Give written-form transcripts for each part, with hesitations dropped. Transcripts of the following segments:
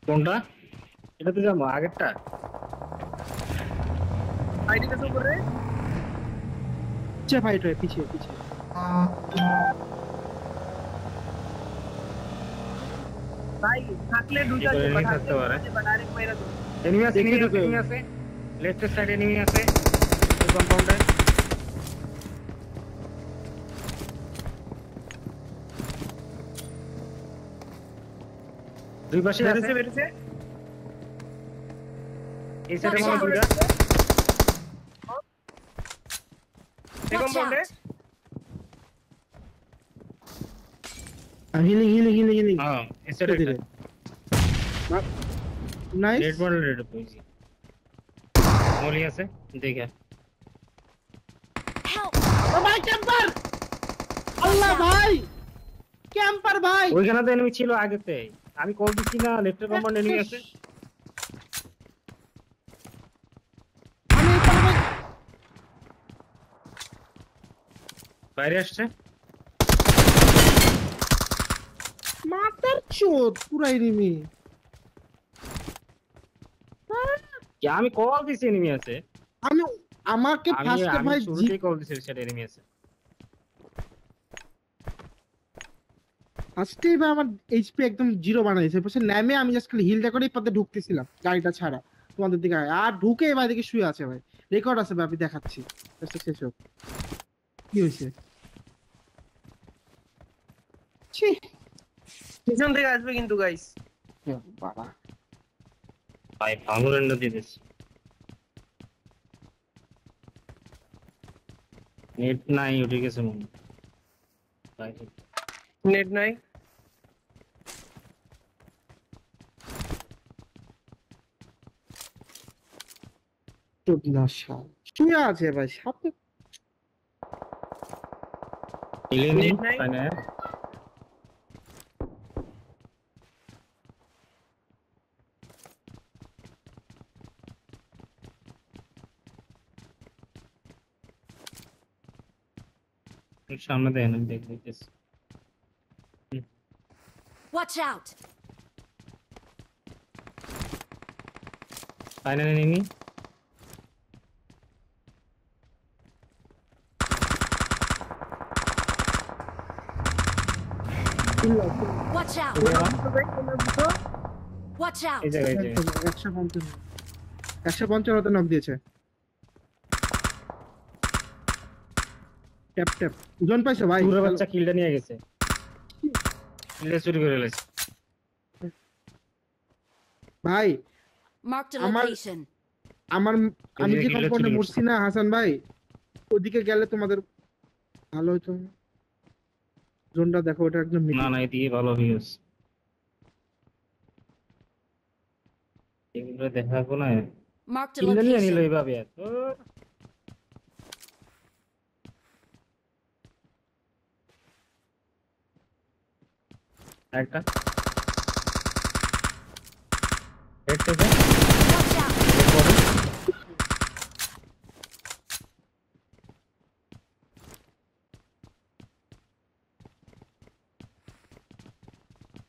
কোনটা? এটাতে যাবো আগেরটা। आईडी कैसे ऊपर रे पीछे फाइट है पीछे पीछे भाई থাকলে দুইটা কি করে আছে এনিমি থাকতে পারে? ডাইরেক্ট মাইরা দাও এনিমি আছে, দেখে ঢুকে। এনিমি আছে, লেফট সাইড এনিমি আছে এই কম্পাউন্ডে। দুই পাশে আছে, বেরেছে এই সাইডে মনে হয় দুইটা। এই কম্পাউন্ডে हीलिंग हां इस साइड धीरे नाइस रेड बॉल रेड पोजी मोलिया से देखा। ओ भाई कैंपर अल्लाह भाई कैंपर भाई ওইখানে তো এনিমি ছিল আগেতে, আমি কল দিছি না লেফট কম্পাউন্ড এনিমি আছে। আমি এখানে বাইরে আসছে মাতার চোদ পুরা এনিমি কি আমি কল দিছি এনিমি আছে। আমি আমাকে ফার্স্টে ভাই শুরুতেই কল দিছি সেটা এনিমি আছে। ফার্স্টে ভাই আমার এইচপি একদম জিরো বানাইছে, পরে নামে আমি জাস্ট খালি হিলটা করেই পথে ঢুকতেছিলাম গাড়িটা ছাড়া তোমাদের দিকে আর ঢুকে এবার দিকে শুয়ে আছে ভাই। রেকর্ড আছে ভাই, আমি দেখাচ্ছি শেষ হোক কি হয়েছে। ছি পিছন থেকে আসবে কিন্তু গাইস বাবা ভাই ভালো রেন্ডার দিয়ে দিছি। নেট নাই উঠে গেছে মনে হয়। নেট নাই চোদ না শাল শুয়ে আছে ভাই সাথে ইলেনি নেট নাই। মানে সামনে দেন আমি দেখতেছি। Watch out! Final enemy Watch out! Watch out! এই জায়গায় 155 নক দিয়েছে। ট্যাপ ট্যাপ জন পাইছো ভাই? পুরো বাচ্চা কিলটা নিয়ে গেছে, কিলটা চুরি করে ফেলেছে ভাই। Marked a আমার location. আমি যে কম্পাউন্ডে মরছি না হাসান ভাই, ওদিকে গেলে তোমাদের ভালো হতো। জোনটা দেখো ওটা একদম না না এদিকে ভালো ভিউজ এগুলো দেখাবো না। Marked a কিলটা নিয়ে নিল location. এইভাবে এত একটা হেড থেকে Watch out!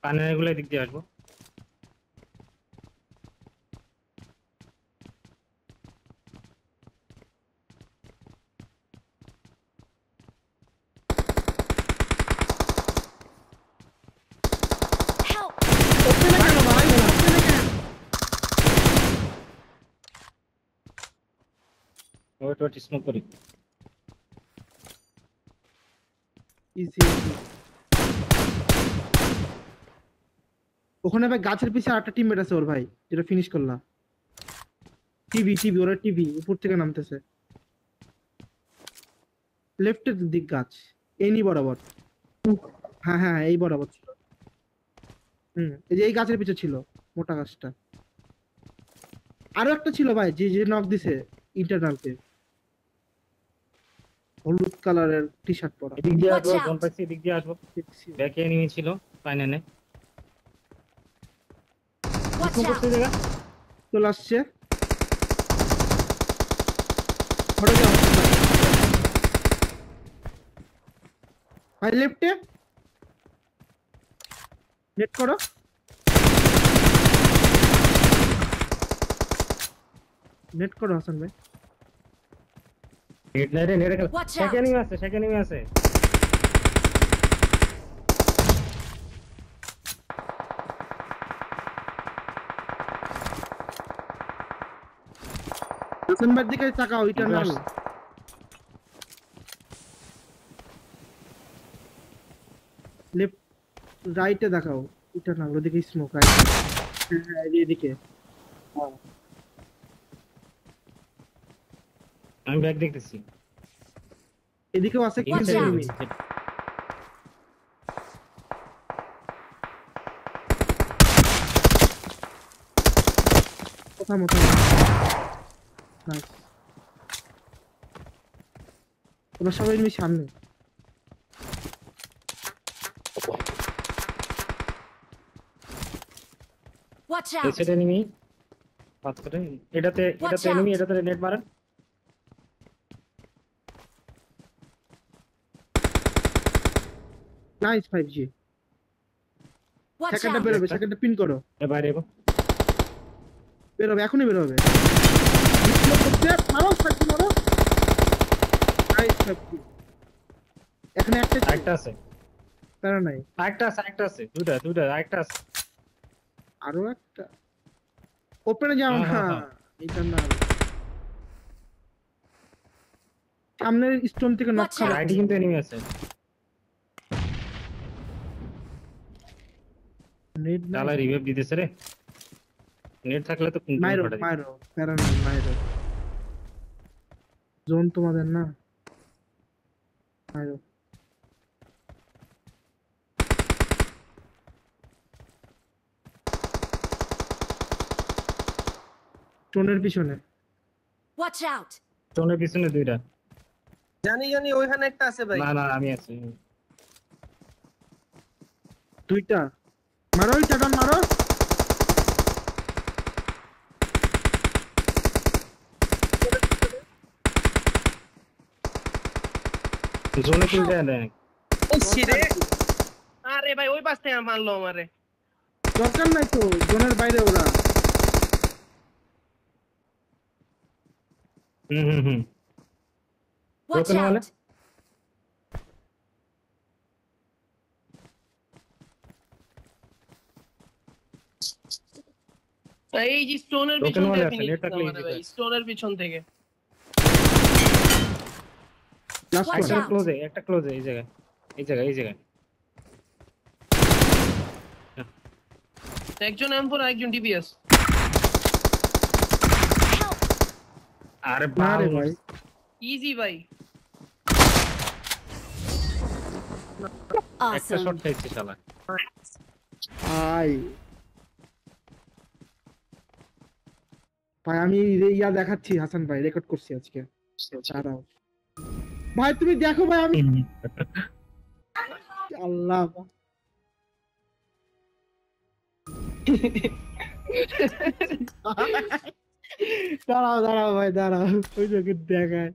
কানের এগুলো দিক দিয়ে আসবো। Help! ওয়েট স্মোক করি। ইজি ওখানে ভাই গাছের পিছে আরেকটা টিমমেট আছে ওর ভাই, যেটা ফিনিশ করলাম। টিভি ওরা টিভি উপর থেকে নামতেছে লেফটের দিক গাছ এনি বরাবর। হ্যাঁ এই বরাবর ছিল। এই যে এই গাছের পিছে ছিল মোটা গাছটা। আরো একটা ছিল ভাই যে নক দিছে ইন্টারনালকে, হলুদ কালারের টি শার্ট পরা। এদিক দিয়ে আসবো, Watch out! কোন পাশে এদিক দিয়ে আসবো। ব্যাকে এনিমি ছিল ফাইনালে। Watch কোন out! পাশে জায়গা চলে আসছে পড়ে যাও ভাই লেফটে নেট করো। নেট করো হাসান ভাই। নেট নাই রে, নেট খেলা। Watch out! শেখ এনিমি আছে। হাসান ভাইয়ের দিকে তাকাও, ইটারনাল। লেফট রাইটে দেখাও, ইটারনাল ওদিকে স্মোক রাইট। হ্যাঁ এদিকে। আমি ব্যাক দেখতেছি। এদিকেও আছে Watch কিন্তু out! এনিমি। কথা মতো নাইস। ওরা সবাই এনিমি সামনে। Watch এই out! Side enemy. পাস করে। এটাতে Watch এনিমি, out! এটাতে নেট মারেন। Nice 5G। Watch সেকেন্ডটা out! বেরোবে, সেকেন্ডটা পিন করো। এ বাইরে এগো। বেরোবে, এখনই বেরোবে। মারো 5G মারো। Nice 5G। এখানে একটা আরেকটা আছে। প্যারা নাই। আরেকটা আছে। দুইটা আরেকটা আছে। আরো একটা ওপেনে যাও না, হ্যাঁ। এটা না। সামনের স্টোন থেকে নক Watch খাবে। out! রাইটে কিন্তু এনিমি আছে। নেট না, শালা রিভাইভ দিতেছে রে। নেট থাকলে তো মাইরো ফাটা দিত। মাইরো, প্যারা নাই, মাইরো। জোন তোমাদের না, মাইরো। স্টোনের পিছনে। Watch out! স্টোনের পিছনে দুইটা। জানি ওইখানে একটা আছে ভাই। না আমি আছি। দুইটা মারো, ওইটা মারো। জোনে কিল দেয়। ও ছিরে। আরে ভাই ওই পাশ থেকে মারলো আমারে। দরকার নাই তো, জোনের বাইরে ওরা। হুম। Watch Broken wall, out! এই যে স্টোনের Broken পিছন wall থেকে আছে, ফিনিশ net থাকলে আমারে easy ভাই, কাজ। স্টোনের পিছন থেকে। Last Watch one. out! একটা ক্লোজে এই জায়গায়। একজন M4 আর একজন DPS। Help! আরে না বাল রে ভাই, ইজি ভাই। একটা শট Awesome! খাইছে শালা। ভাই ভাই আমি ইয়া দেখাচ্ছি হাসান ভাই, রেকর্ড করছি আজকে। দাঁড়াও ভাই, তুমি দেখো ভাই, আমি আল্লাহ। দাঁড়াও ভাই, দাঁড়াও, ওই যে দেখায়।